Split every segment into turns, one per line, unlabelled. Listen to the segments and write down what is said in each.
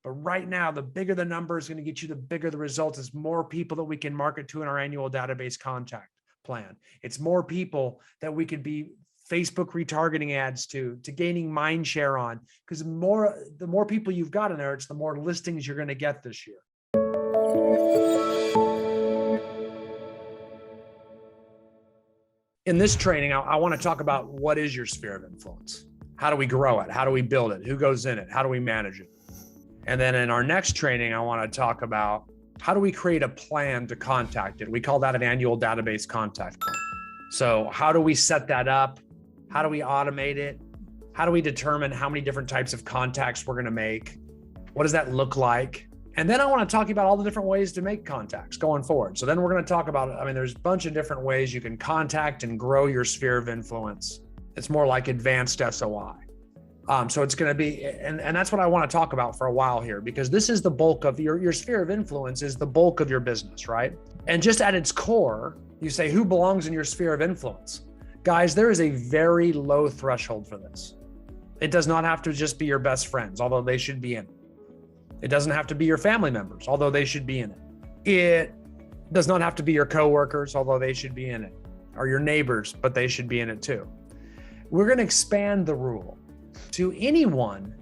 But right now, the bigger the number is going to get you, the bigger the results. Is more people that we can market to in our annual database contact plan. It's more people that we could be Facebook retargeting ads to gaining mind share on, because the more people you've got in there, it's the more listings you're going to get this year. In this training, I want to talk about what is your sphere of influence? How do we grow it? How do we build it? Who goes in it? How do we manage it? And then in our next training, I want to talk about how do we create a plan to contact it? We call that an annual database contact plan. So how do we set that up? How do we automate it? How do we determine how many different types of contacts we're going to make? What does that look like? And then I want to talk about all the different ways to make contacts going forward. So then we're going to talk about, there's a bunch of different ways you can contact and grow your sphere of influence. It's more like advanced SOI. So it's going to be, and that's what I want to talk about for a while here, because this is the bulk of your sphere of influence is the bulk of your business, right? And just at its core, you say, who belongs in your sphere of influence? Guys, there is a very low threshold for this. It does not have to just be your best friends, although they should be in it. It doesn't have to be your family members, although they should be in it. It does not have to be your coworkers, although they should be in it, or your neighbors, but they should be in it too. We're going to expand the rule to anyone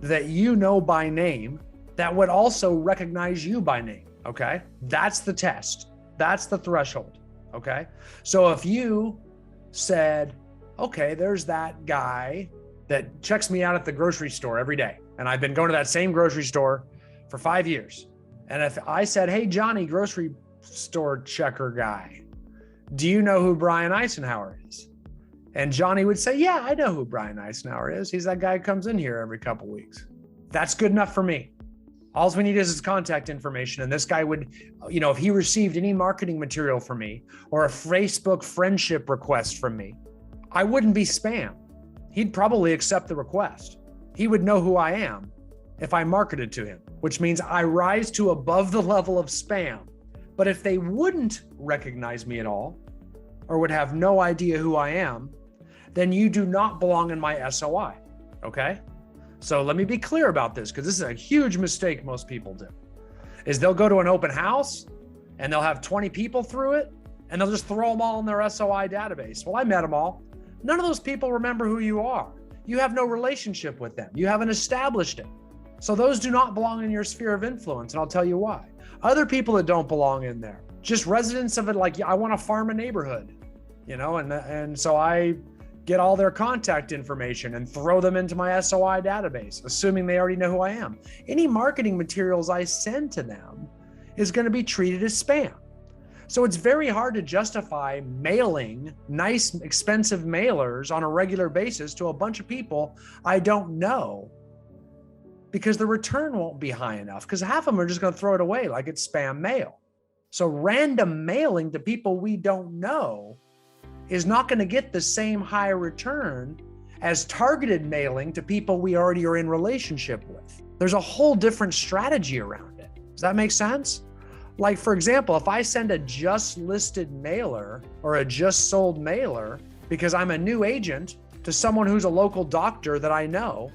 that you know by name that would also recognize you by name, okay? That's the test. That's the threshold, okay? So if you said, okay, there's that guy that checks me out at the grocery store every day, and I've been going to that same grocery store for 5 years. And if I said, hey, Johnny, grocery store checker guy, do you know who Brian Icenhower is? And Johnny would say, yeah, I know who Brian Icenhower is. He's that guy who comes in here every couple of weeks. That's good enough for me. All we need is his contact information. And this guy would, if he received any marketing material from me or a Facebook friendship request from me, I wouldn't be spam. He'd probably accept the request. He would know who I am if I marketed to him, which means I rise to above the level of spam. But if they wouldn't recognize me at all, or would have no idea who I am, then you do not belong in my SOI, okay? So let me be clear about this, because this is a huge mistake most people do, is they'll go to an open house and they'll have 20 people through it and they'll just throw them all in their SOI database. Well, I met them all. None of those people remember who you are. You have no relationship with them. You haven't established it. So those do not belong in your sphere of influence, and I'll tell you why. Other people that don't belong in there, just residents of it, like I want to farm a neighborhood, and so I get all their contact information and throw them into my SOI database, assuming they already know who I am. Any marketing materials I send to them is going to be treated as spam. So it's very hard to justify mailing nice, expensive mailers on a regular basis to a bunch of people I don't know, because the return won't be high enough, because half of them are just going to throw it away like it's spam mail. So random mailing to people we don't know is not going to get the same high return as targeted mailing to people we already are in relationship with. There's a whole different strategy around it. Does that make sense? Like, for example, if I send a just listed mailer or a just sold mailer because I'm a new agent to someone who's a local doctor that I know,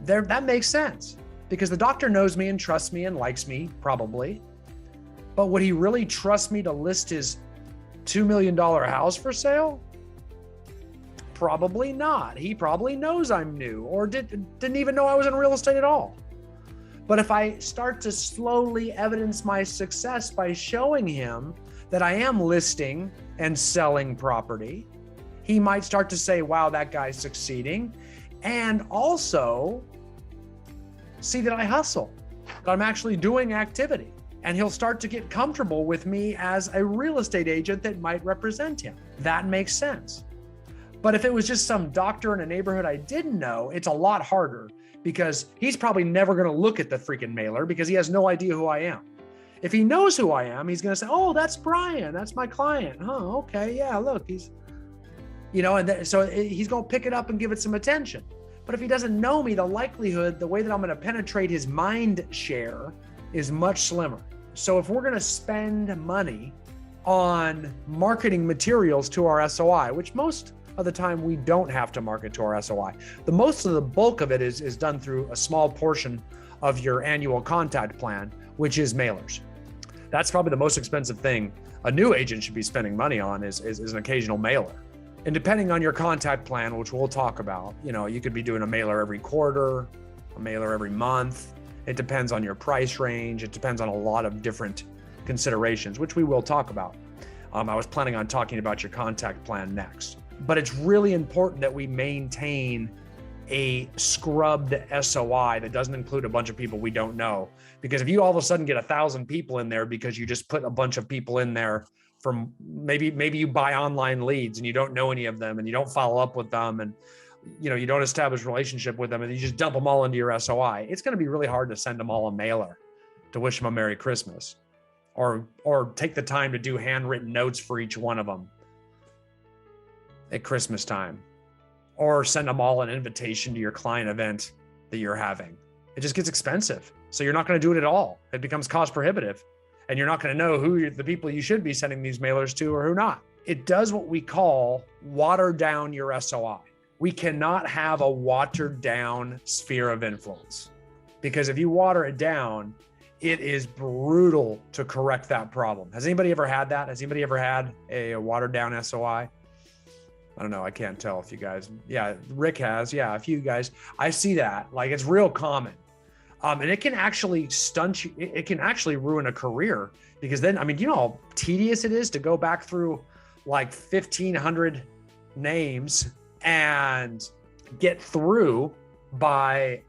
that makes sense, because the doctor knows me and trusts me and likes me, probably. But would he really trust me to list his $2 million house for sale? Probably not. He probably knows I'm new or didn't even know I was in real estate at all. But if I start to slowly evidence my success by showing him that I am listing and selling property, he might start to say, wow, that guy's succeeding. And also see that I hustle, that I'm actually doing activity. And he'll start to get comfortable with me as a real estate agent that might represent him. That makes sense. But if it was just some doctor in a neighborhood I didn't know, it's a lot harder, because he's probably never going to look at the freaking mailer because he has no idea who I am. If he knows who I am, he's going to say, oh, that's Brian. That's my client. Oh, okay. Yeah, look, he's, so he's going to pick it up and give it some attention. But if he doesn't know me, the likelihood, the way that I'm going to penetrate his mind share is much slimmer. So if we're going to spend money on marketing materials to our SOI, which most of the time we don't have to market to our SOI, most of the bulk of it is done through a small portion of your annual contact plan, which is mailers. That's probably the most expensive thing a new agent should be spending money on is an occasional mailer. And depending on your contact plan, which we'll talk about, you could be doing a mailer every quarter, a mailer every month. It depends on your price range. It depends on a lot of different considerations, which we will talk about. I was planning on talking about your contact plan next. But it's really important that we maintain a scrubbed SOI that doesn't include a bunch of people we don't know. Because if you all of a sudden get 1,000 people in there because you just put a bunch of people in there from maybe you buy online leads and you don't know any of them and you don't follow up with them and you don't establish a relationship with them and you just dump them all into your SOI, it's going to be really hard to send them all a mailer to wish them a Merry Christmas or take the time to do handwritten notes for each one of them at Christmas time, or send them all an invitation to your client event that you're having. It just gets expensive. So you're not going to do it at all. It becomes cost prohibitive. And you're not going to know who the people you should be sending these mailers to or who not. It does what we call water down your SOI. We cannot have a watered down sphere of influence, because if you water it down, it is brutal to correct that problem. Has anybody ever had that? Has anybody ever had a watered down SOI? I don't know. I can't tell if you guys, yeah, Rick has. Yeah, a few guys. I see that. Like, it's real common. And it can actually stunt you. It can actually ruin a career, because then, you know how tedious it is to go back through like 1,500 names and get through by,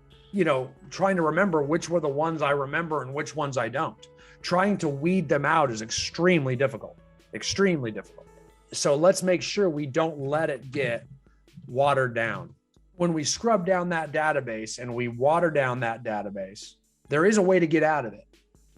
trying to remember which were the ones I remember and which ones I don't. Trying to weed them out is extremely difficult, extremely difficult. So let's make sure we don't let it get watered down. When we scrub down that database and we water down that database, there is a way to get out of it.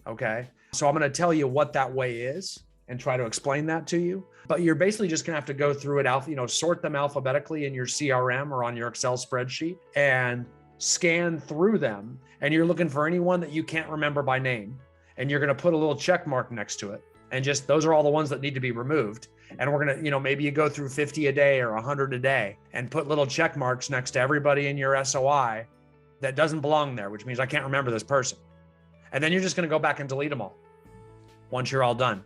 Okay. So I'm going to tell you what that way is and try to explain that to you. But you're basically just going to have to go through it, sort them alphabetically in your CRM or on your Excel spreadsheet and scan through them. And you're looking for anyone that you can't remember by name. And you're going to put a little check mark next to it. And just, those are all the ones that need to be removed. And we're going to, maybe you go through 50 a day or 100 a day and put little check marks next to everybody in your SOI that doesn't belong there, which means I can't remember this person. And then you're just going to go back and delete them all once you're all done.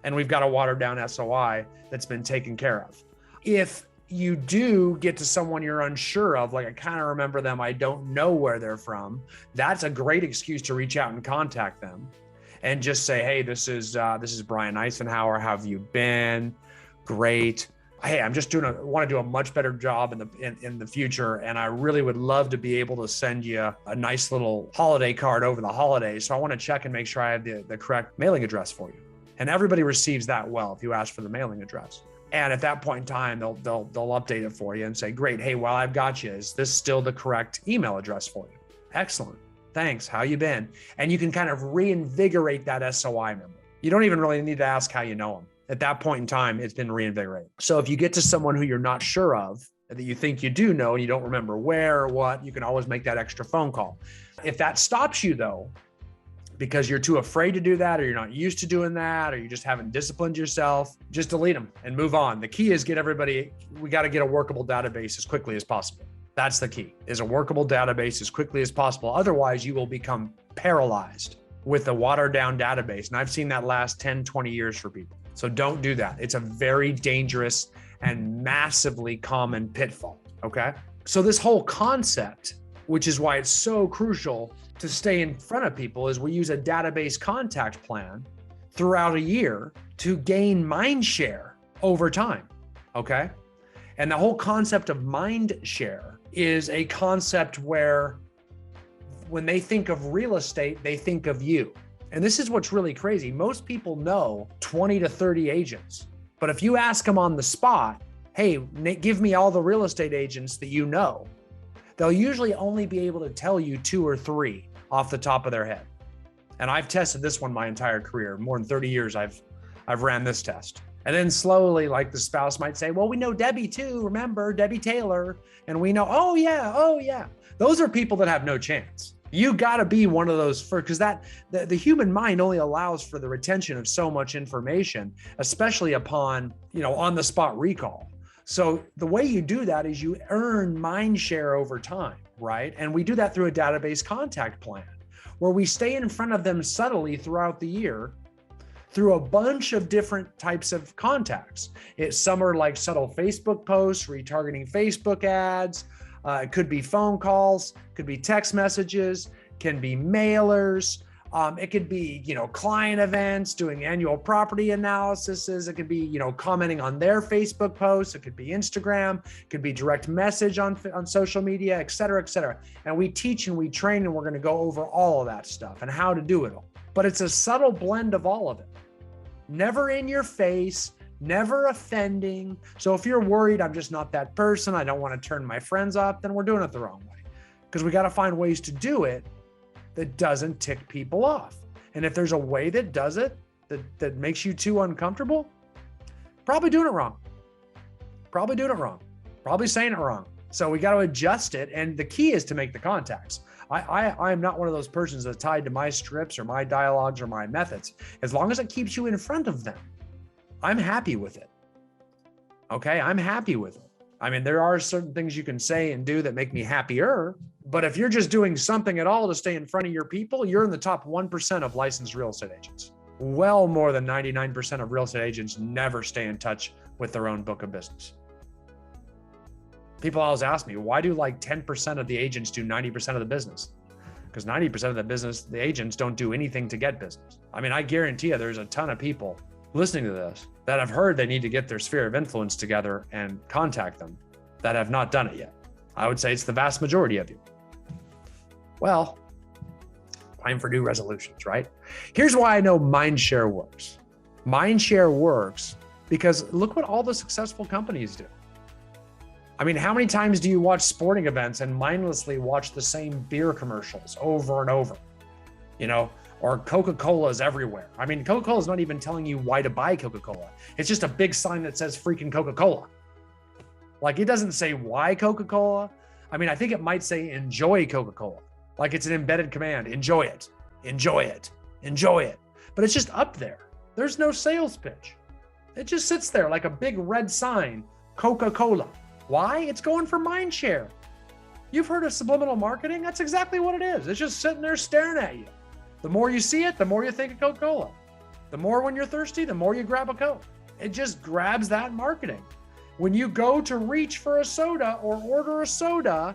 And we've got a watered down SOI that's been taken care of. If you do get to someone you're unsure of, like, I kind of remember them, I don't know where they're from, that's a great excuse to reach out and contact them. And just say, hey, this is Brian Icenhower. How have you been? Great. Hey, I'm just want to do a much better job in the future, and I really would love to be able to send you a nice little holiday card over the holidays. So I want to check and make sure I have the correct mailing address for you. And everybody receives that well if you ask for the mailing address. And at that point in time, they'll update it for you and say, great. Hey, while I've got you, is this still the correct email address for you? Excellent. Thanks. How you been? And you can kind of reinvigorate that SOI member. You don't even really need to ask how you know them. At that point in time, it's been reinvigorated. So if you get to someone who you're not sure of, that you think you do know, and you don't remember where or what, you can always make that extra phone call. If that stops you though, because you're too afraid to do that, or you're not used to doing that, or you just haven't disciplined yourself, just delete them and move on. The key is we got to get a workable database as quickly as possible. That's the key, is a workable database as quickly as possible. Otherwise, you will become paralyzed with a watered down database. And I've seen that last 10, 20 years for people. So don't do that. It's a very dangerous and massively common pitfall, okay? So this whole concept, which is why it's so crucial to stay in front of people, is we use a database contact plan throughout a year to gain mind share over time, okay? And the whole concept of mind share is a concept where when they think of real estate, they think of you. And this is what's really crazy. Most people know 20 to 30 agents, but if you ask them on the spot, hey, give me all the real estate agents that you know, they'll usually only be able to tell you 2 or 3 off the top of their head. And I've tested this one my entire career. More than 30 years I've ran this test. And then slowly, like, the spouse might say, well, we know Debbie too, remember Debbie Taylor. And we know, oh yeah. Those are people that have no chance. You gotta be one of those first, because the human mind only allows for the retention of so much information, especially upon, on the spot recall. So the way you do that is you earn mind share over time, right? And we do that through a database contact plan. where we stay in front of them subtly throughout the year through a bunch of different types of contacts. Some are like subtle Facebook posts, retargeting Facebook ads. It could be phone calls, could be text messages, can be mailers. It could be, client events, doing annual property analyses. It could be, commenting on their Facebook posts. It could be Instagram. It could be direct message on social media, et cetera, et cetera. And we teach and we train, and we're going to go over all of that stuff and how to do it all. But it's a subtle blend of all of it. Never in your face, never offending. So if you're worried, I'm just not that person, I don't want to turn my friends off, then we're doing it the wrong way. Because we got to find ways to do it that doesn't tick people off. And if there's a way that does it, that makes you too uncomfortable, probably doing it wrong. Probably doing it wrong. Probably saying it wrong. So we got to adjust it. And the key is to make the contacts. I am not one of those persons that's tied to my scripts or my dialogues or my methods. As long as it keeps you in front of them, I'm happy with it. Okay, I'm happy with it. I mean, there are certain things you can say and do that make me happier, but if you're just doing something at all to stay in front of your people, you're in the top 1% of licensed real estate agents. Well more than 99% of real estate agents never stay in touch with their own book of business. People always ask me, why do like 10% of the agents do 90% of the business? Because 90% of the business, the agents don't do anything to get business. I mean, I guarantee you there's a ton of people listening to this that have heard they need to get their sphere of influence together and contact them that have not done it yet. I would say it's the vast majority of you. Well, time for new resolutions, right? Here's why I know Mindshare works. Mindshare works because look what all the successful companies do. I mean, how many times do you watch sporting events and mindlessly watch the same beer commercials over and over? Or Coca-Cola's everywhere. I mean, Coca-Cola's not even telling you why to buy Coca-Cola. It's just a big sign that says freaking Coca-Cola. Like, it doesn't say why Coca-Cola. I mean, I think it might say enjoy Coca-Cola. Like it's an embedded command, enjoy it, enjoy it, enjoy it. But it's just up there. There's no sales pitch. It just sits there like a big red sign, Coca-Cola. Why? It's going for mind share. You've heard of subliminal marketing? That's exactly what it is. It's just sitting there staring at you. The more you see it, the more you think of Coca-Cola. The more when you're thirsty, the more you grab a Coke. It just grabs that marketing. When you go to reach for a soda or order a soda,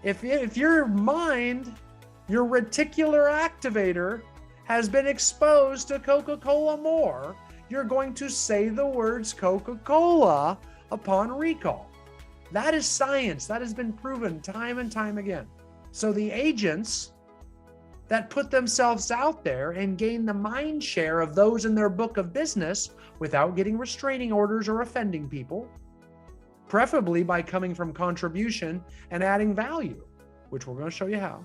if your mind, your reticular activator has been exposed to Coca-Cola more, you're going to say the words Coca-Cola upon recall. That is science. That has been proven time and time again. So the agents that put themselves out there and gain the mind share of those in their book of business without getting restraining orders or offending people, preferably by coming from contribution and adding value, which we're going to show you how,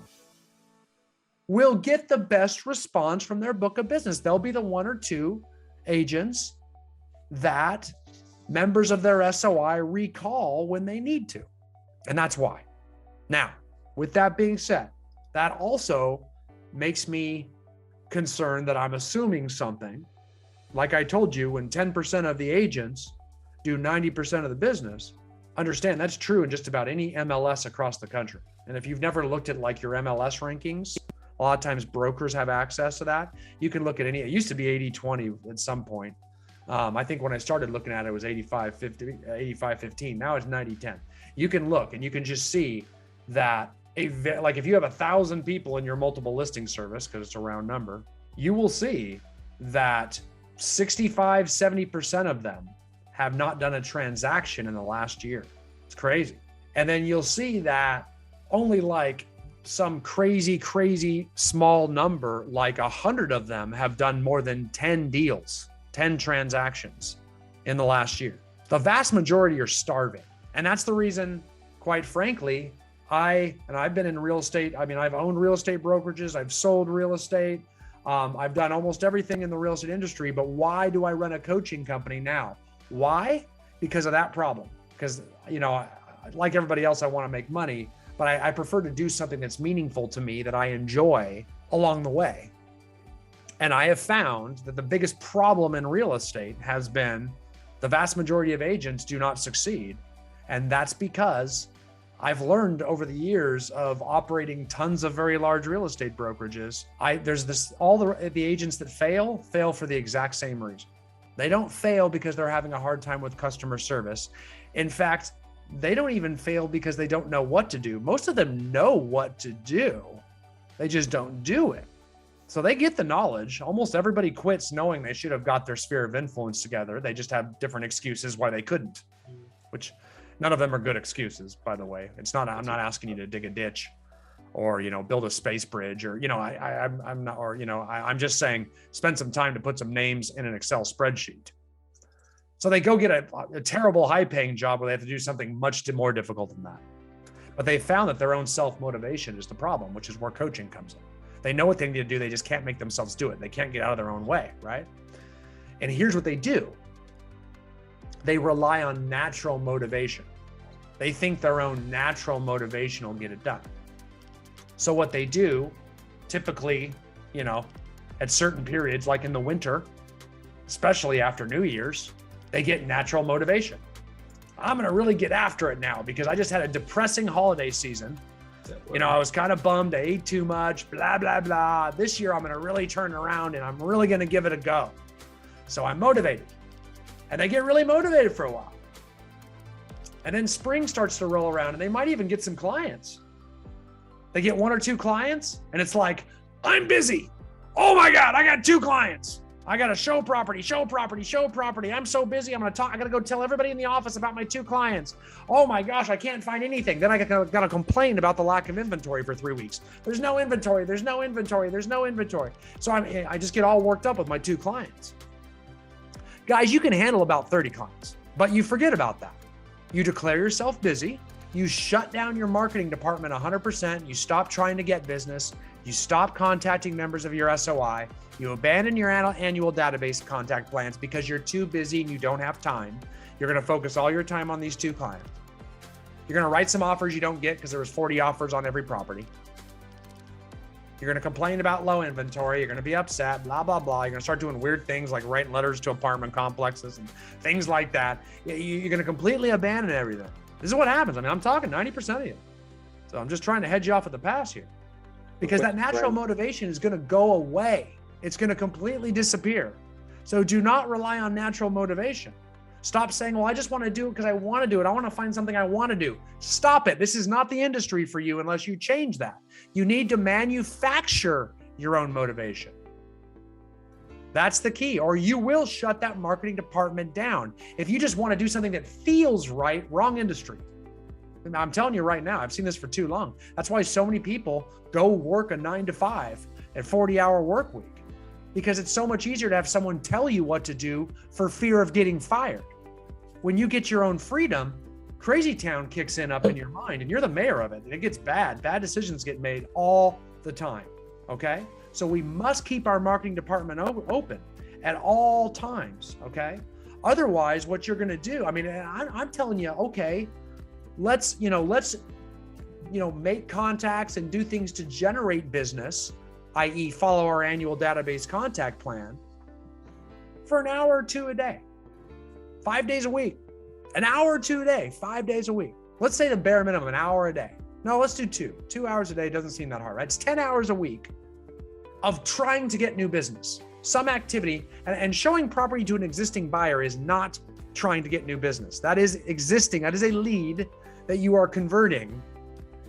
will get the best response from their book of business. They'll be the one or two agents that members of their SOI recall when they need to. And that's why. Now, with that being said, that also makes me concerned that I'm assuming something. Like I told you, when 10% of the agents do 90% of the business, understand that's true in just about any MLS across the country. And if you've never looked at like your MLS rankings, a lot of times brokers have access to that. You can look at any, it used to be 80-20 at some point. I think when I started looking at it, it was 85-15. Now it's 90-10. You can look and you can just see that like if you have 1,000 people in your multiple listing service, because it's a round number, you will see that 65-70% of them have not done a transaction in the last year. It's crazy. And then you'll see that only like some crazy small number, like 100 of them have done more than 10 deals, 10 transactions in the last year. The vast majority are starving. And that's the reason, quite frankly, I've been in real estate. I mean, I've owned real estate brokerages. I've sold real estate. I've done almost everything in the real estate industry. But why do I run a coaching company now? Why? Because of that problem. Because, like everybody else, I want to make money, but I prefer to do something that's meaningful to me that I enjoy along the way. And I have found that the biggest problem in real estate has been the vast majority of agents do not succeed. And that's because I've learned over the years of operating tons of very large real estate brokerages. All the agents that fail for the exact same reason. They don't fail because they're having a hard time with customer service. In fact, they don't even fail because they don't know what to do. Most of them know what to do. They just don't do it. So they get the knowledge. Almost everybody quits knowing they should have got their sphere of influence together. They just have different excuses why they couldn't, which none of them are good excuses, by the way. I'm not asking you to dig a ditch or, build a space bridge or, I'm just saying, spend some time to put some names in an Excel spreadsheet. So they go get a terrible high paying job where they have to do something much more difficult than that. But they found that their own self-motivation is the problem, which is where coaching comes in. They know what they need to do. They just can't make themselves do it. They can't get out of their own way, right? And here's what they do. They rely on natural motivation. They think their own natural motivation will get it done. So what they do, typically, at certain periods, like in the winter, especially after New Year's, they get natural motivation. I'm going to really get after it now because I just had a depressing holiday season. I was kind of bummed. I ate too much, blah, blah, blah. This year, I'm going to really turn around and I'm really going to give it a go. So I'm motivated. And they get really motivated for a while. And then spring starts to roll around and they might even get some clients. They get 1 or 2 clients and it's like, I'm busy. Oh my God, I got 2 clients. I got to show property. I'm so busy. I got to go tell everybody in the office about my 2 clients. Oh my gosh, I can't find anything. Then I got to complain about the lack of inventory for 3 weeks. There's no inventory. So I just get all worked up with my 2 clients. Guys, you can handle about 30 clients, but you forget about that. You declare yourself busy. You shut down your marketing department 100%. You stop trying to get business. You stop contacting members of your SOI. You abandon your annual database contact plans because you're too busy and you don't have time. You're going to focus all your time on these 2 clients. You're going to write some offers you don't get because there was 40 offers on every property. You're going to complain about low inventory. You're going to be upset, blah, blah, blah. You're going to start doing weird things like writing letters to apartment complexes and things like that. You're going to completely abandon everything. This is what happens. I'm talking 90% of you. So I'm just trying to hedge you off at the pass here because that natural motivation is going to go away. It's going to completely disappear. So do not rely on natural motivation. Stop saying, well, I just want to do it because I want to do it. I want to find something I want to do. Stop it. This is not the industry for you unless you change that. You need to manufacture your own motivation. That's the key, or you will shut that marketing department down. If you just want to do something that feels right, wrong industry. I'm telling you right now, I've seen this for too long. That's why so many people go work a 9-to-5 at 40-hour work week. Because it's so much easier to have someone tell you what to do for fear of getting fired. When you get your own freedom, crazy town kicks in up in your mind and you're the mayor of it. And it gets bad. Bad decisions get made all the time. Okay? So we must keep our marketing department open at all times. Okay? Otherwise, what you're going to do, I'm telling you, okay, let's make contacts and do things to generate business, i.e. follow our annual database contact plan for an hour or 2 a day, 5 days a week, an hour or 2 a day, 5 days a week. Let's say the bare minimum, an hour a day. No, let's do 2 hours a day. Doesn't seem that hard, right? It's 10 hours a week of trying to get new business, some activity, and showing property to an existing buyer is not trying to get new business. That is existing. That is a lead that you are converting.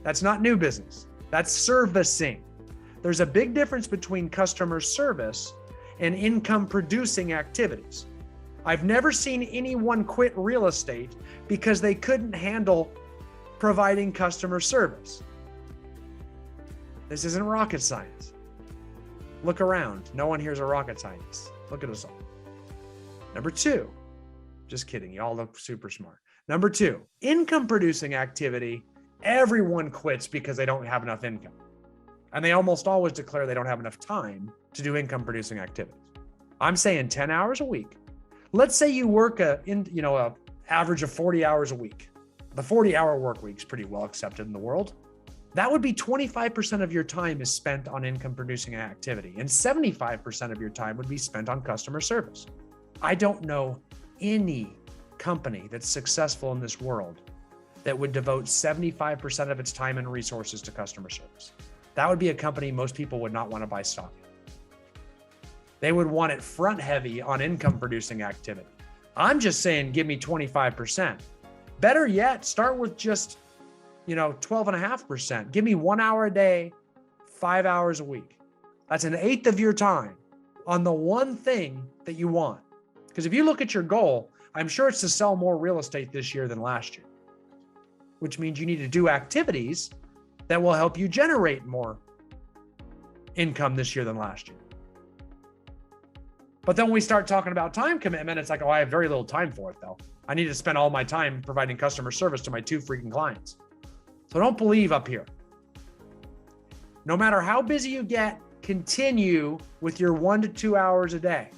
That's not new business. That's servicing. There's a big difference between customer service and income producing activities. I've never seen anyone quit real estate because they couldn't handle providing customer service. This isn't rocket science. Look around. No one here is a rocket scientist. Look at us all. Number 2, just kidding. Y'all look super smart. Number 2, income producing activity. Everyone quits because they don't have enough income. And they almost always declare they don't have enough time to do income producing activities. I'm saying 10 hours a week. Let's say you work a average of 40 hours a week. The 40-hour work week is pretty well accepted in the world. That would be 25% of your time is spent on income producing activity, and 75% of your time would be spent on customer service. I don't know any company that's successful in this world that would devote 75% of its time and resources to customer service. That would be a company most people would not want to buy stock in. They would want it front heavy on income producing activity. I'm just saying, give me 25%. Better yet, start with just, 12.5%. Give me 1 hour a day, 5 hours a week. That's an eighth of your time on the one thing that you want. Because if you look at your goal, I'm sure it's to sell more real estate this year than last year, which means you need to do activities that will help you generate more income this year than last year. But then when we start talking about time commitment, it's like, oh, I have very little time for it though. I need to spend all my time providing customer service to my 2 freaking clients. So don't believe up here. No matter how busy you get, continue with your 1 to 2 hours a day.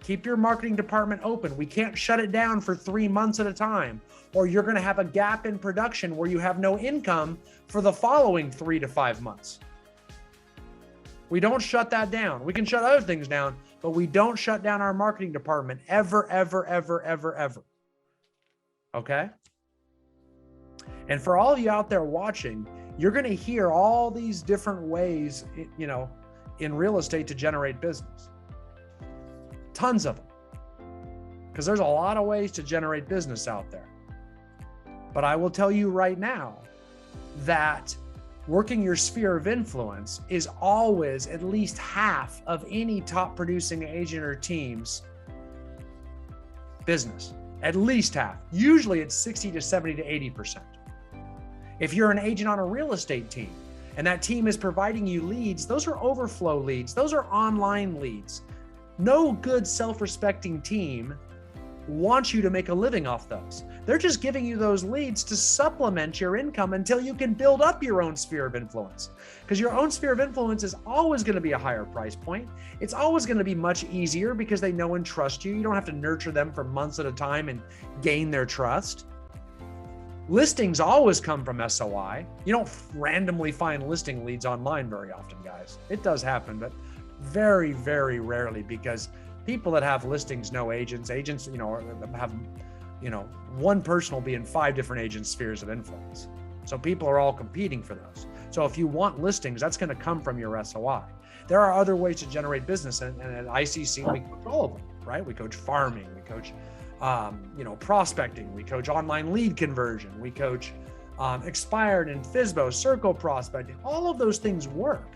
Keep your marketing department open. We can't shut it down for 3 months at a time, or you're going to have a gap in production where you have no income for the following 3 to 5 months. We don't shut that down. We can shut other things down, but we don't shut down our marketing department ever, ever, ever, ever, ever. Okay? And for all of you out there watching, you're going to hear all these different ways, in real estate to generate business. Tons of them. Because there's a lot of ways to generate business out there. But I will tell you right now that working your sphere of influence is always at least half of any top producing agent or team's business. At least half. Usually it's 60 to 70 to 80%. If you're an agent on a real estate team and that team is providing you leads, those are overflow leads. Those are online leads. No good self-respecting team wants you to make a living off those. They're just giving you those leads to supplement your income until you can build up your own sphere of influence. Because your own sphere of influence is always going to be a higher price point. It's always going to be much easier because they know and trust you. You don't have to nurture them for months at a time and gain their trust. Listings always come from SOI. You don't randomly find listing leads online very often, guys. It does happen, but very, very rarely, because people that have listings know agents. Agents, have, one person will be in 5 different agent spheres of influence. So people are all competing for those. So if you want listings, that's going to come from your SOI. There are other ways to generate business, and at ICC, we coach all of them, right? We coach farming, we coach prospecting, we coach online lead conversion, we coach expired and FSBO, circle prospecting. All of those things work,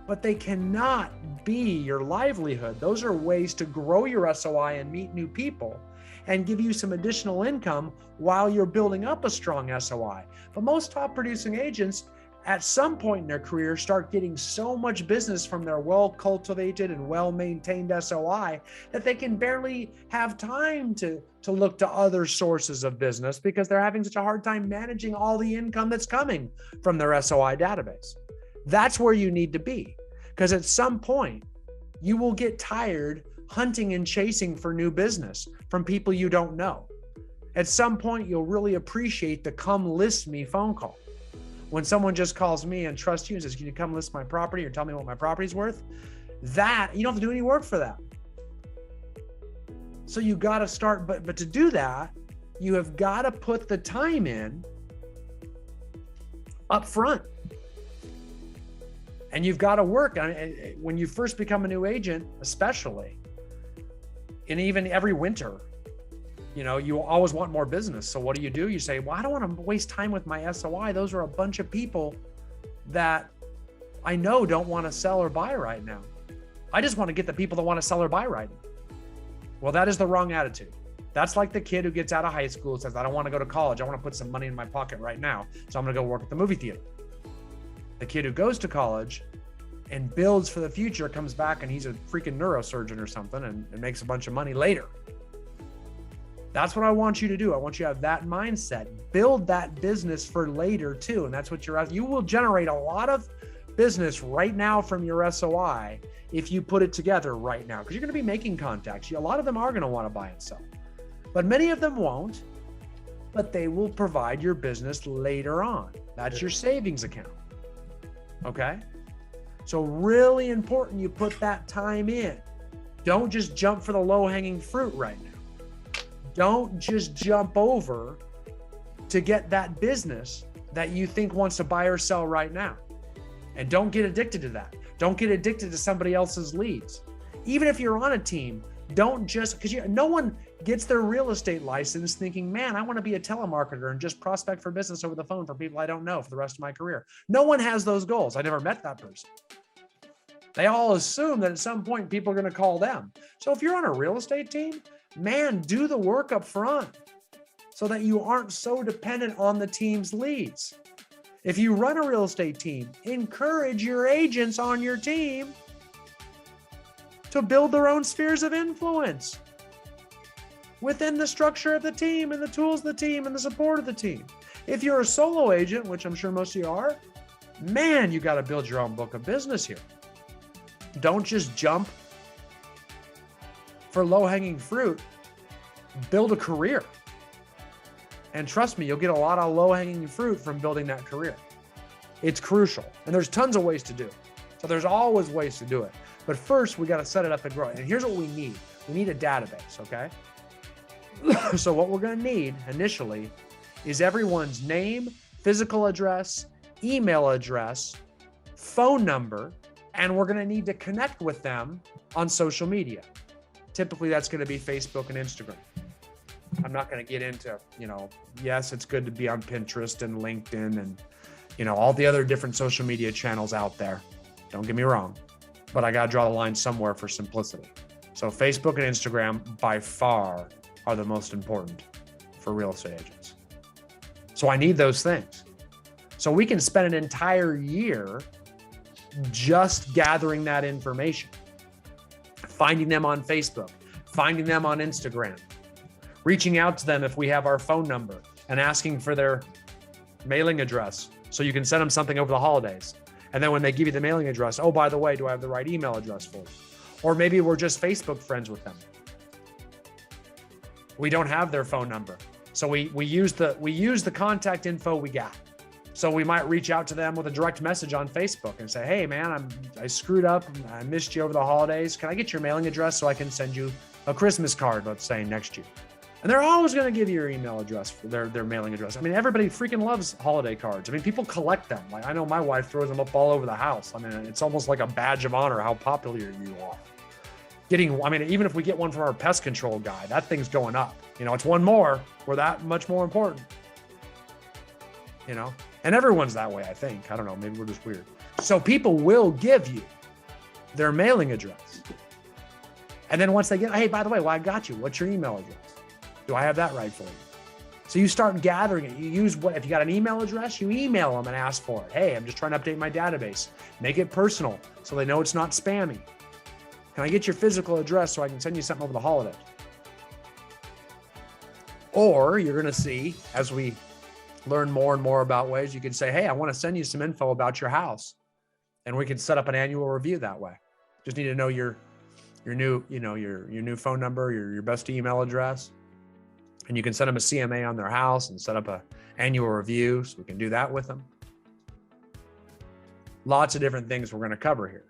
but they cannot be your livelihood. Those are ways to grow your SOI and meet new people and give you some additional income while you're building up a strong SOI. But most top producing agents at some point in their career start getting so much business from their well-cultivated and well-maintained SOI that they can barely have time to look to other sources of business because they're having such a hard time managing all the income that's coming from their SOI database. That's where you need to be, because at some point you will get tired hunting and chasing for new business from people you don't know. At some point, you'll really appreciate the come list me phone call. When someone just calls me and trusts you and says, can you come list my property or tell me what my property's worth? That, you don't have to do any work for that. So you got to start, but to do that, you have got to put the time in up front. And you've got to work on it. When you first become a new agent, especially, and even every winter, you always want more business. So what do? You say, well, I don't want to waste time with my SOI. Those are a bunch of people that I know don't want to sell or buy right now. I just want to get the people that want to sell or buy right now. Well, that is the wrong attitude. That's like the kid who gets out of high school and says, I don't want to go to college. I want to put some money in my pocket right now. So I'm going to go work at the movie theater. The kid who goes to college and builds for the future comes back and he's a freaking neurosurgeon or something and makes a bunch of money later. That's what I want you to do. I want you to have that mindset. Build that business for later too. And that's what you will generate a lot of business right now from your SOI if you put it together right now, because you're going to be making contacts. A lot of them are going to want to buy and sell, but many of them won't, but they will provide your business later on. That's your savings account. Okay. So really important you put that time in. Don't just jump for the low hanging fruit right now. Don't just jump over to get that business that you think wants to buy or sell right now. And don't get addicted to that. Don't get addicted to somebody else's leads. Even if you're on a team, don't just, because no one gets their real estate license thinking, man, I want to be a telemarketer and just prospect for business over the phone for people I don't know for the rest of my career. No one has those goals. I never met that person. They all assume that at some point people are going to call them. So if you're on a real estate team, man, do the work up front so that you aren't so dependent on the team's leads. If you run a real estate team, encourage your agents on your team to build their own spheres of influence within the structure of the team and the tools of the team and the support of the team. If you're a solo agent, which I'm sure most of you are, man, you got to build your own book of business here. Don't just jump for low-hanging fruit. Build a career. And trust me, you'll get a lot of low-hanging fruit from building that career. It's crucial. And there's tons of ways to do it. So there's always ways to do it. But first, we got to set it up and grow it. And here's what we need. We need a database, okay? So what we're going to need initially is everyone's name, physical address, email address, phone number, and we're going to need to connect with them on social media. Typically, that's going to be Facebook and Instagram. I'm not going to get into, yes, it's good to be on Pinterest and LinkedIn and, all the other different social media channels out there. Don't get me wrong, but I got to draw the line somewhere for simplicity. So Facebook and Instagram by far are the most important for real estate agents. So I need those things. So we can spend an entire year just gathering that information, finding them on Facebook, finding them on Instagram, reaching out to them if we have our phone number and asking for their mailing address so you can send them something over the holidays. And then when they give you the mailing address, oh, by the way, do I have the right email address for you? Or maybe we're just Facebook friends with them. We don't have their phone number. So we use the contact info we got. So we might reach out to them with a direct message on Facebook and say, hey man, I screwed up. I missed you over the holidays. Can I get your mailing address so I can send you a Christmas card, let's say next year? And they're always going to give you your email address for their mailing address. I mean, everybody freaking loves holiday cards. I mean, people collect them. Like, I know my wife throws them up all over the house. I mean, it's almost like a badge of honor how popular you are. Even if we get one from our pest control guy, that thing's going up. It's one more. We're that much more important. And everyone's that way, I think. I don't know. Maybe we're just weird. So people will give you their mailing address. And then once they get, hey, by the way, well, I got you. What's your email address? Do I have that right for you? So you start gathering it. You use if you got an email address, you email them and ask for it. Hey, I'm just trying to update my database. Make it personal so they know it's not spammy. Can I get your physical address so I can send you something over the holidays? Or you're going to see, as we learn more and more about ways, you can say, hey, I want to send you some info about your house. And we can set up an annual review that way. Just need to know your new phone number, your best email address. And you can send them a CMA on their house and set up an annual review. So we can do that with them. Lots of different things we're going to cover here.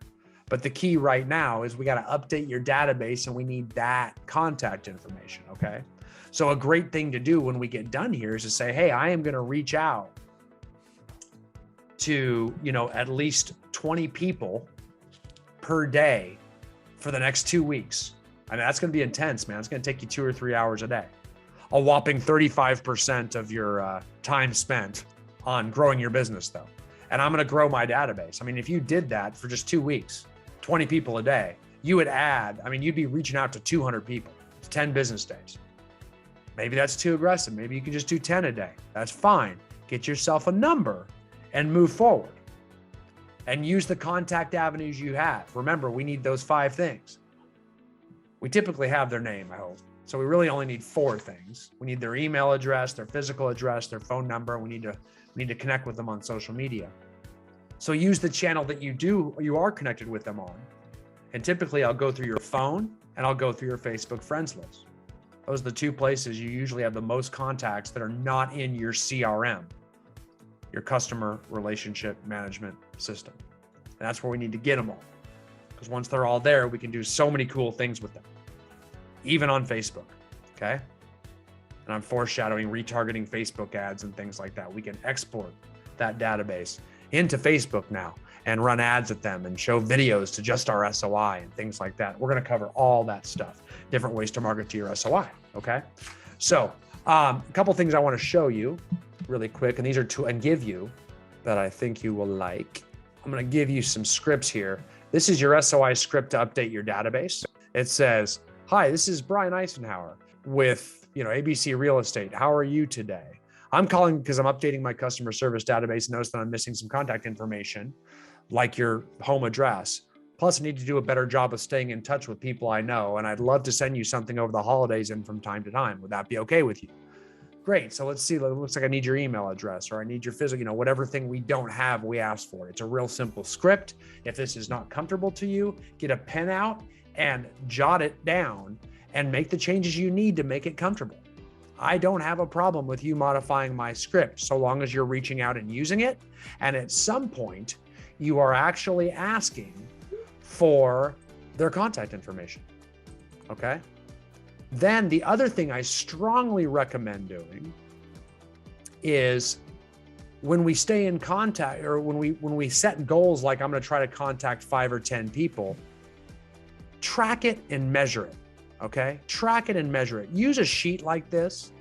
But the key right now is we got to update your database and we need that contact information, okay? So a great thing to do when we get done here is to say, hey, I am going to reach out to, at least 20 people per day for the next 2 weeks. I mean, that's going to be intense, man. It's going to take you 2 or 3 hours a day. A whopping 35% of your time spent on growing your business though. And I'm going to grow my database. I mean, if you did that for just 2 weeks, 20 people a day, you'd be reaching out to 200 people. It's 10 business days. Maybe that's too aggressive. Maybe you can just do 10 a day. That's fine. Get yourself a number and move forward. And use the contact avenues you have. Remember, we need those 5 things. We typically have their name, I hope. So we really only need 4 things. We need their email address, their physical address, their phone number. We need to connect with them on social media. So use the channel that you are connected with them on. And typically I'll go through your phone and I'll go through your Facebook friends list. Those are the 2 places you usually have the most contacts that are not in your CRM, your customer relationship management system. And that's where we need to get them all. Because once they're all there, we can do so many cool things with them, even on Facebook, okay? and I'm foreshadowing retargeting Facebook ads and things like that. We can export that database into Facebook now and run ads at them and show videos to just our SOI and things like that. We're going to cover all that stuff, different ways to market to your SOI. Okay. So a couple things I want to show you really quick, and these are and give you that I think you will like. I'm going to give you some scripts here. This is your SOI script to update your database. It says, "Hi, this is Brian Icenhower with ABC Real Estate. How are you today? I'm calling because I'm updating my customer service database and notice that I'm missing some contact information, like your home address. Plus, I need to do a better job of staying in touch with people I know, and I'd love to send you something over the holidays and from time to time. Would that be okay with you?" Great. So let's see. It looks like I need your email address, or I need your physical, whatever thing we don't have, we ask for. It's a real simple script. If this is not comfortable to you, get a pen out and jot it down and make the changes you need to make it comfortable. I don't have a problem with you modifying my script so long as you're reaching out and using it. And at some point, you are actually asking for their contact information. Okay. Then the other thing I strongly recommend doing is when we stay in contact, or when we set goals, like I'm going to try to contact 5 or 10 people, track it and measure it. Okay. Track it and measure it. Use a sheet like this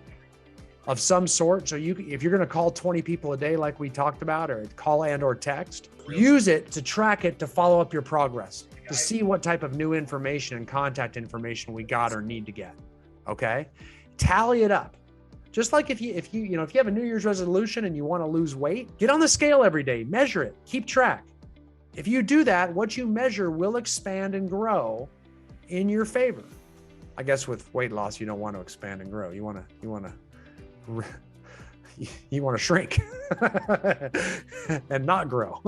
of some sort. So if you're going to call 20 people a day, like we talked about, or call and or text, use it to track it, to follow up your progress, to see what type of new information and contact information we got or need to get. Okay. Tally it up. Just like if you have a New Year's resolution and you want to lose weight, get on the scale every day, measure it, keep track. If you do that, what you measure will expand and grow in your favor. I guess with weight loss, you don't want to expand and grow. You want to shrink and not grow.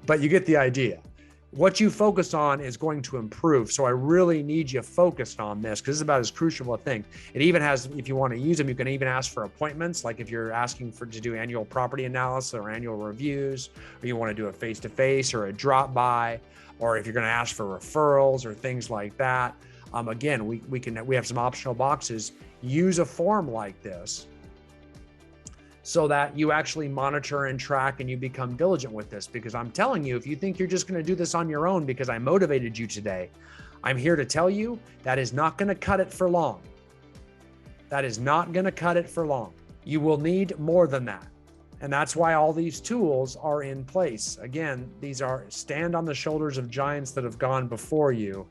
But you get the idea. What you focus on is going to improve. So I really need you focused on this, because this is about as crucial a thing. It even has, if you want to use them, you can even ask for appointments. Like if you're asking to do annual property analysis or annual reviews, or you want to do a face-to-face or a drop-by, or if you're going to ask for referrals or things like that. Again, we have some optional boxes. Use a form like this so that you actually monitor and track and you become diligent with this. Because I'm telling you, if you think you're just going to do this on your own because I motivated you today, I'm here to tell you that is not going to cut it for long. That is not going to cut it for long. You will need more than that. And that's why all these tools are in place. Again, these are stand on the shoulders of giants that have gone before you.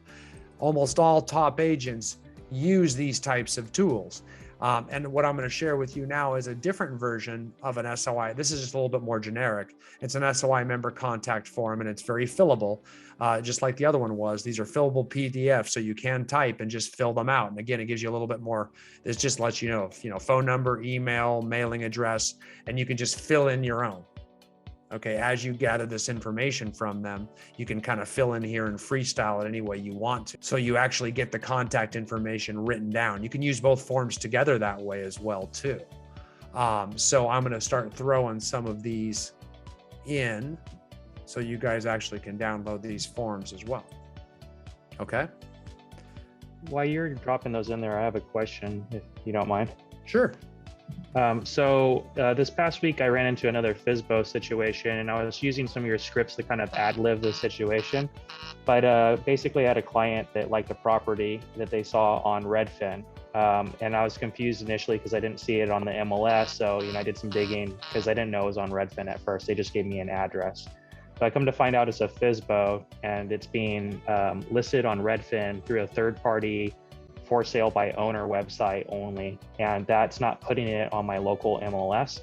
Almost all top agents use these types of tools. And what I'm going to share with you now is a different version of an SOI. This is just a little bit more generic. It's an SOI member contact form, and it's very fillable, just like the other one was. These are fillable PDFs, so you can type and just fill them out. And again, it gives you a little bit more. This just lets you know, phone number, email, mailing address, and you can just fill in your own. Okay, as you gather this information from them, you can kind of fill in here and freestyle it any way you want to. So you actually get the contact information written down. You can use both forms together that way as well too. So I'm going to start throwing some of these in so you guys actually can download these forms as well. Okay.
While you're dropping those in there, I have a question, if you don't mind.
Sure.
This past week, I ran into another FSBO situation, and I was using some of your scripts to kind of ad-lib the situation. But basically, I had a client that liked a property that they saw on Redfin. And I was confused initially because I didn't see it on the MLS. So, I did some digging because I didn't know it was on Redfin at first. They just gave me an address. So I come to find out it's a FSBO, and it's being listed on Redfin through a third-party for sale by owner website only, and that's not putting it on my local MLS.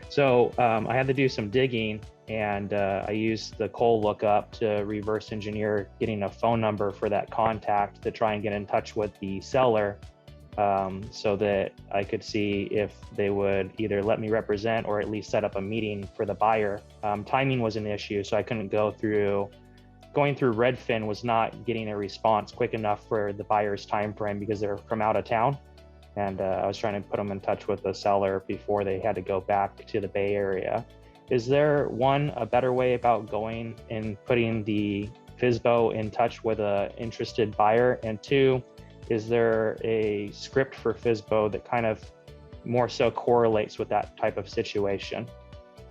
So I had to do some digging, and I used the Cole lookup to reverse engineer getting a phone number for that contact to try and get in touch with the seller, so that I could see if they would either let me represent or at least set up a meeting for the buyer. Timing was an issue, so I couldn't going through Redfin was not getting a response quick enough for the buyer's time frame because they're from out of town. And I was trying to put them in touch with the seller before they had to go back to the Bay Area. Is there a better way about going and putting the FSBO in touch with an interested buyer? And two, is there a script for FSBO that kind of more so correlates with that type of situation?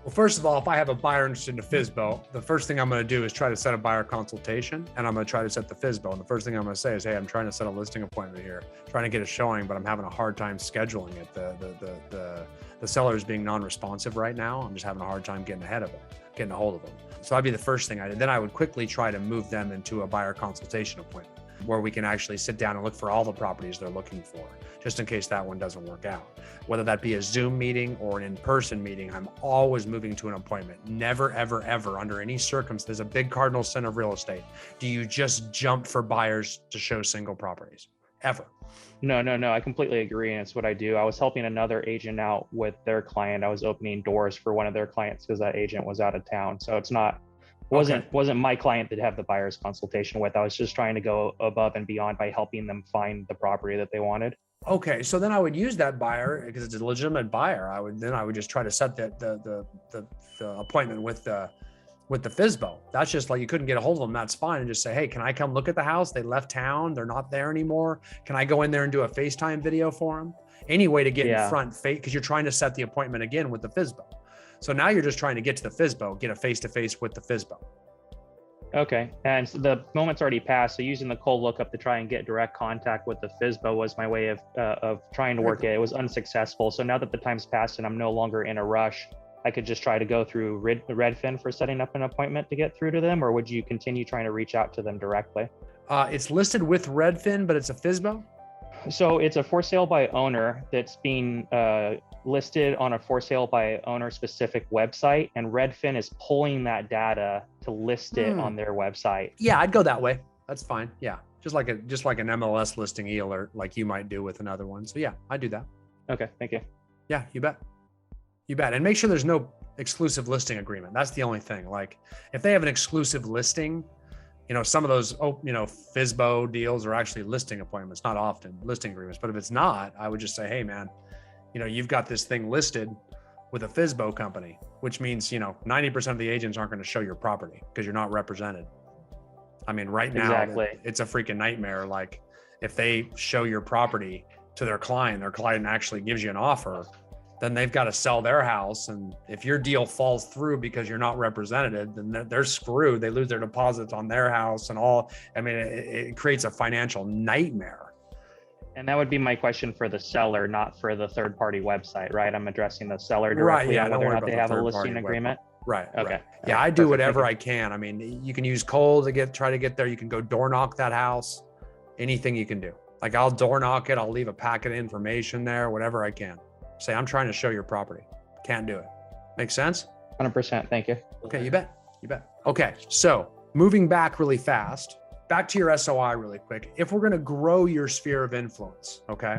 Well, first of all, if I have a buyer interested in a FSBO, the first thing I'm going to do is try to set a buyer consultation, and I'm going to try to set the FSBO. And the first thing I'm going to say is, hey, I'm trying to set a listing appointment here, trying to get a showing, but I'm having a hard time scheduling it. The seller is being non-responsive right now. I'm just having a hard time getting a hold of them. So that'd be the first thing I did. Then I would quickly try to move them into a buyer consultation appointment where we can actually sit down and look for all the properties they're looking for, just in case that one doesn't work out. Whether that be a Zoom meeting or an in-person meeting, I'm always moving to an appointment. Never, ever, ever, under any circumstance, there's a big cardinal sin of real estate. Do you just jump for buyers to show single properties? Ever.
No, I completely agree. And it's what I do. I was helping another agent out with their client. I was opening doors for one of their clients because that agent was out of town. So it's wasn't my client that have the buyer's consultation with. I was just trying to go above and beyond by helping them find the property that they wanted.
Okay, so then I would use that buyer because it's a legitimate buyer. I would just try to set the appointment with the FSBO. That's just like, you couldn't get a hold of them. That's fine. And just say, hey, can I come look at the house? They left town. They're not there anymore. Can I go in there and do a FaceTime video for them? Any way to get in front, because you're trying to set the appointment again with the FSBO. So now you're just trying to get to the FSBO, get a face-to-face with the FSBO.
Okay, and so the moment's already passed. So using the cold lookup to try and get direct contact with the FSBO was my way of trying to work it. It was unsuccessful. So now that the time's passed and I'm no longer in a rush, I could just try to go through Redfin for setting up an appointment to get through to them, or would you continue trying to reach out to them directly?
It's listed with Redfin, but it's a FSBO?
So it's a for sale by owner that's being listed on a for sale by owner specific website, and Redfin is pulling that data to list it on their website.
Yeah, I'd go that way. That's fine. Yeah, just like an MLS listing e-alert, like you might do with another one. So yeah, I do that.
Okay, thank you.
Yeah, you bet. You bet. And make sure there's no exclusive listing agreement. That's the only thing. Like if they have an exclusive listing, some of those, FSBO deals are actually listing appointments, not often listing agreements. But if it's not, I would just say, hey man, you've got this thing listed with a FSBO company, which means, 90% of the agents aren't going to show your property because you're not represented. I mean, right now,
Exactly.
It's a freaking nightmare. Like if they show your property to their client actually gives you an offer, then they've got to sell their house. And if your deal falls through because you're not represented, then they're screwed. They lose their deposits on their house and all. I mean, it creates a financial nightmare.
And that would be my question for the seller, not for the third party website, right? I'm addressing the seller directly on whether or not they have a listing agreement.
Right.
Okay.
Right. Yeah, I do whatever I can. I mean, you can use cold to try to get there. You can go door knock that house, anything you can do. Like I'll door knock it. I'll leave a packet of information there, whatever I can. Say, I'm trying to show your property. Can't do it. Make sense?
100%. Thank you.
Okay, you bet. Okay, so moving back really fast, back to your SOI really quick. If we're going to grow your sphere of influence, okay,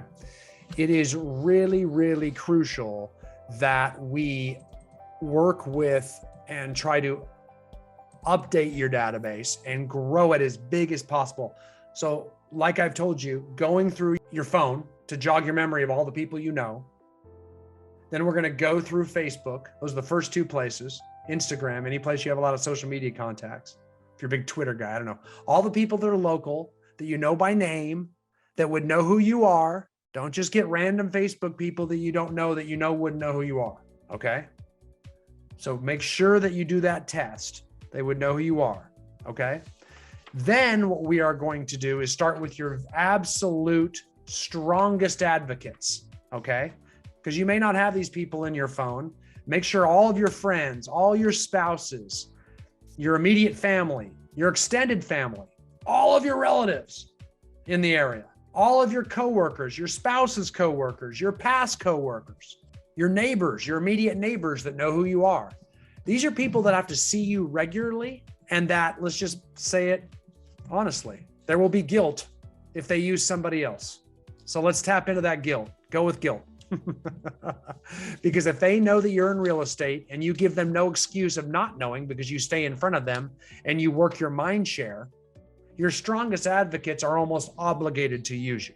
it is really, really crucial that we work with and try to update your database and grow it as big as possible. So like I've told you, going through your phone to jog your memory of all the people you know. Then we're going to go through Facebook. Those are the first two places. Instagram, any place you have a lot of social media contacts. If you're a big Twitter guy, I don't know. All the people that are local, that you know by name, that would know who you are. Don't just get random Facebook people that you don't know that wouldn't know who you are. Okay? So make sure that you do that test. They would know who you are. Okay? Then what we are going to do is start with your absolute strongest advocates. Okay? Because you may not have these people in your phone. Make sure all of your friends, all your spouses, your immediate family, your extended family, all of your relatives in the area, all of your coworkers, your spouse's coworkers, your past coworkers, your neighbors, your immediate neighbors that know who you are. These are people that have to see you regularly, and that, let's just say it honestly, there will be guilt if they use somebody else. So let's tap into that guilt. Go with guilt. Because if they know that you're in real estate and you give them no excuse of not knowing because you stay in front of them and you work your mind share, your strongest advocates are almost obligated to use you.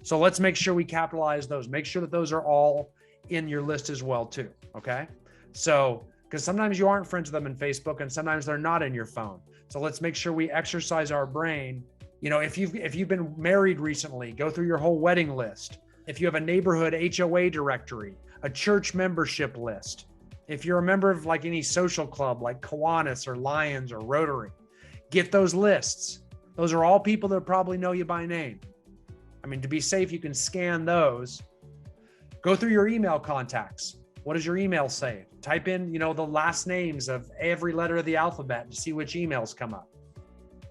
So let's make sure we capitalize those. Make sure that those are all in your list as well too. Okay. So, because sometimes you aren't friends with them in Facebook and sometimes they're not in your phone. So let's make sure we exercise our brain If you've been married recently, go through your whole wedding list. If you have a neighborhood HOA directory, a church membership list, if you're a member of like any social club like Kiwanis or Lions or Rotary, get those lists. Those are all people that probably know you by name. I mean, to be safe, you can scan those. Go through your email contacts. What does your email say? Type in, the last names of every letter of the alphabet to see which emails come up.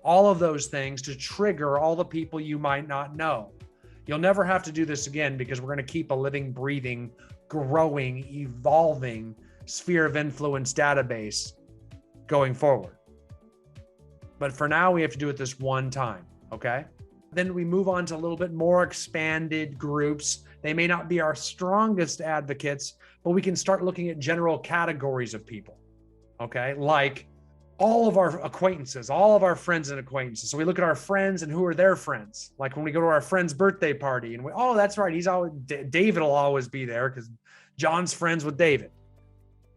All of those things to trigger all the people you might not know. You'll never have to do this again because we're going to keep a living, breathing, growing, evolving sphere of influence database going forward. But for now, we have to do it this one time, okay? Then we move on to a little bit more expanded groups. They may not be our strongest advocates, but we can start looking at general categories of people, okay? Like all of our acquaintances, all of our friends and acquaintances. So we look at our friends and who are their friends. Like when we go to our friend's birthday party and that's right, David will always be there because John's friends with David.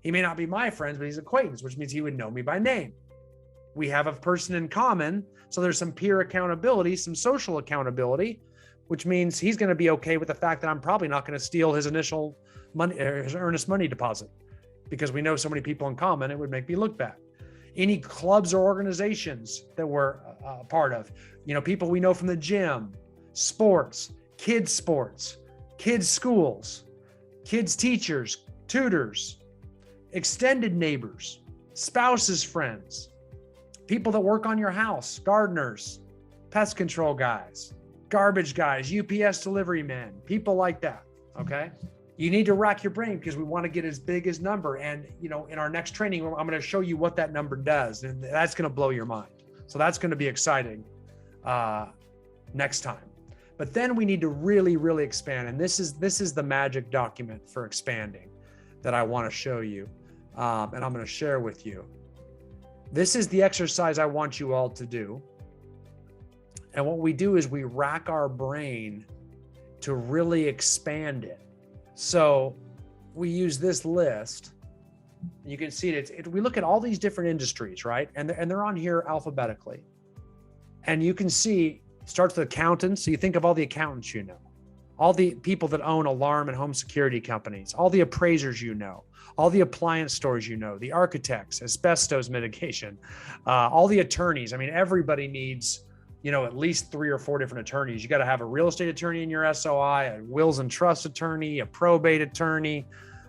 He may not be my friend, but he's an acquaintance, which means he would know me by name. We have a person in common. So there's some peer accountability, some social accountability, which means he's going to be okay with the fact that I'm probably not going to steal his initial money, his earnest money deposit, because we know so many people in common, it would make me look bad. Any clubs or organizations that we're a part of, people we know from the gym, sports, kids schools, kids teachers, tutors, extended neighbors, spouses, friends, people that work on your house, gardeners, pest control guys, garbage guys, UPS delivery men, people like that, okay? You need to rack your brain because we want to get as big as number. And, in our next training, I'm going to show you what that number does. And that's going to blow your mind. So that's going to be exciting next time. But then we need to really, really expand. And this is the magic document for expanding that I want to show you. And I'm going to share with you. This is the exercise I want you all to do. And what we do is we rack our brain to really expand it. So we use this list. You can see we look at all these different industries, right? And they're on here alphabetically. And you can see it starts with accountants. So you think of all the accountants all the people that own alarm and home security companies, all the appraisers all the appliance stores the architects, asbestos mitigation, all the attorneys. I mean, everybody needs at least 3 or 4 different attorneys. You got to have a real estate attorney in your SOI, a wills and trust attorney, a probate attorney.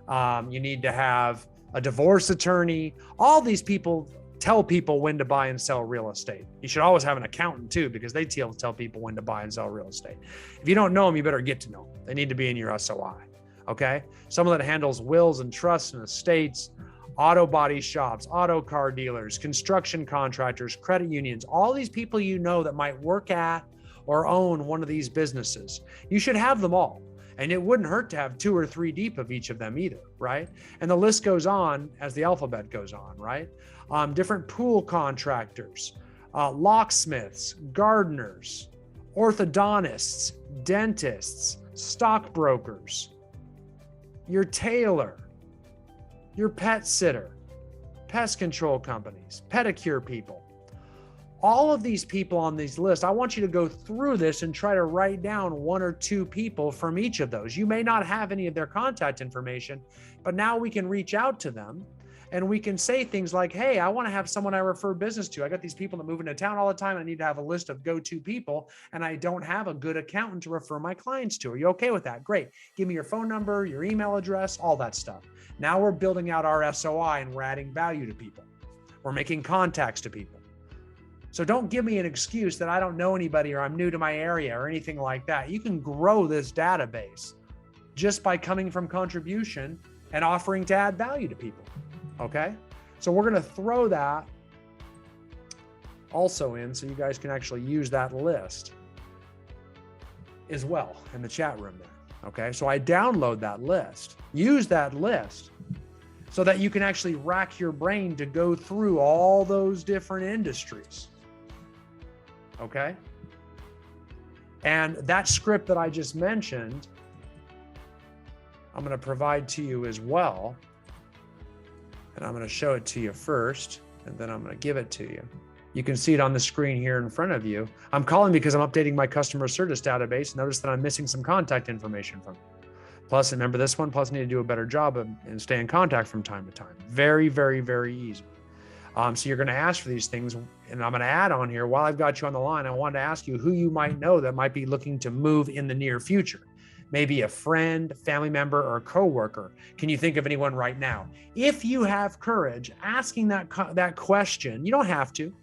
You need to have a divorce attorney. All these people tell people when to buy and sell real estate. You should always have an accountant too, because they tell people when to buy and sell real estate. If you don't know them, you better get to know them. They need to be in your SOI. Okay. Someone that handles wills and trusts and estates, auto body shops, auto car dealers, construction contractors, credit unions, all these people that might work at or own one of these businesses. You should have them all. And it wouldn't hurt to have 2 or 3 deep of each of them either, right? And the list goes on as the alphabet goes on, right? Different pool contractors, locksmiths, gardeners, orthodontists, dentists, stockbrokers, your tailor, your pet sitter, pest control companies, pedicure people. All of these people on these lists, I want you to go through this and try to write down 1 or 2 people from each of those. You may not have any of their contact information, but now we can reach out to them and we can say things like, hey, I want to have someone I refer business to. I got these people that move into town all the time. I need to have a list of go-to people, and I don't have a good accountant to refer my clients to. Are you okay with that? Great. Give me your phone number, your email address, all that stuff. Now we're building out our SOI and we're adding value to people. We're making contacts to people. So don't give me an excuse that I don't know anybody or I'm new to my area or anything like that. You can grow this database just by coming from contribution and offering to add value to people. Okay? So we're going to throw that also in so you guys can actually use that list as well in the chat room there. Okay? So I download that list. Use that list so that you can actually rack your brain to go through all those different industries. Okay? And that script that I just mentioned, I'm going to provide to you as well. And I'm going to show it to you first, and then I'm going to give it to you. You can see it on the screen here in front of you. I'm calling because I'm updating my customer service database. Notice that I'm missing some contact information from it. Plus, remember this one, plus I need to do a better job and stay in contact from time to time. Very, very, very easy. So you're going to ask for these things, and I'm going to add on here, while I've got you on the line, I wanted to ask you who you might know that might be looking to move in the near future. Maybe a friend, family member, or a coworker. Can you think of anyone right now? If you have courage asking that question, you don't have to.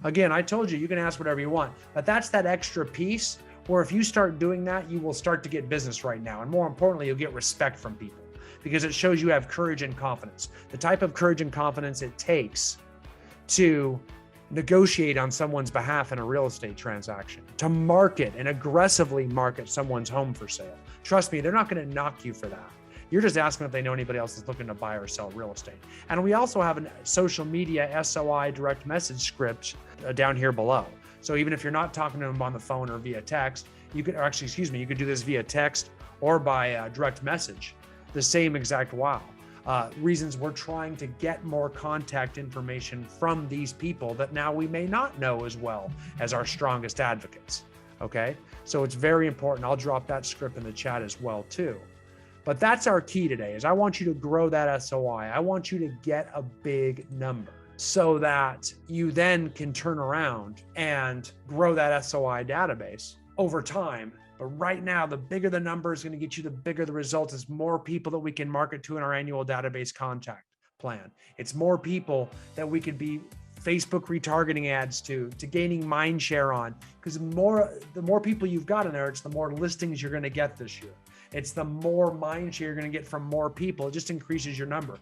Again, I told you, you can ask whatever you want, but that's that extra piece where if you start doing that, you will start to get business right now. And more importantly, you'll get respect from people because it shows you have courage and confidence. The type of courage and confidence it takes to negotiate on someone's behalf in a real estate transaction, to market and aggressively market someone's home for sale. Trust me, they're not going to knock you for that. You're just asking if they know anybody else that's looking to buy or sell real estate. And we also have a social media SOI direct message script down here below. So even if you're not talking to them on the phone or via text, you could, you could do this via text or by direct message, the same exact wow. Reasons we're trying to get more contact information from these people that now we may not know as well as our strongest advocates. Okay, so it's very important. I'll drop that script in the chat as well too. But that's our key today is I want you to grow that SOI. I want you to get a big number so that you then can turn around and grow that SOI database over time. But right now, the bigger the number is going to get you, the bigger the result is more people that we can market to in our annual database contact plan. It's more people that we could be Facebook retargeting ads to gaining mind share on, because the more people you've got in there, it's the more listings you're going to get this year. It's the more mind share you're going to get from more people. It just increases your number.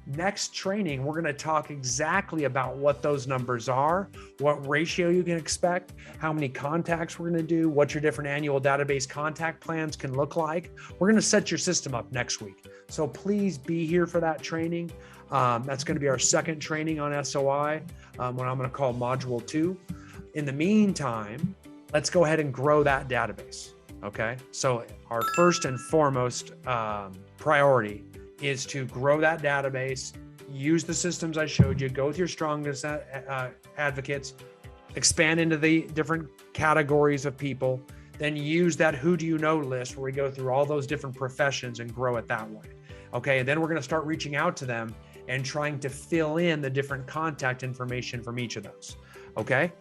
Next training, we're going to talk exactly about what those numbers are, what ratio you can expect, how many contacts we're going to do, what your different annual database contact plans can look like. We're going to set your system up next week. So please be here for that training. That's going to be our second training on SOI, what I'm going to call module 2. In the meantime, let's go ahead and grow that database. Okay. So our first and foremost priority is to grow that database, use the systems I showed you, go with your strongest advocates, expand into the different categories of people, then use that who do you know list where we go through all those different professions and grow it that way. Okay. And then we're going to start reaching out to them and trying to fill in the different contact information from each of those. Okay.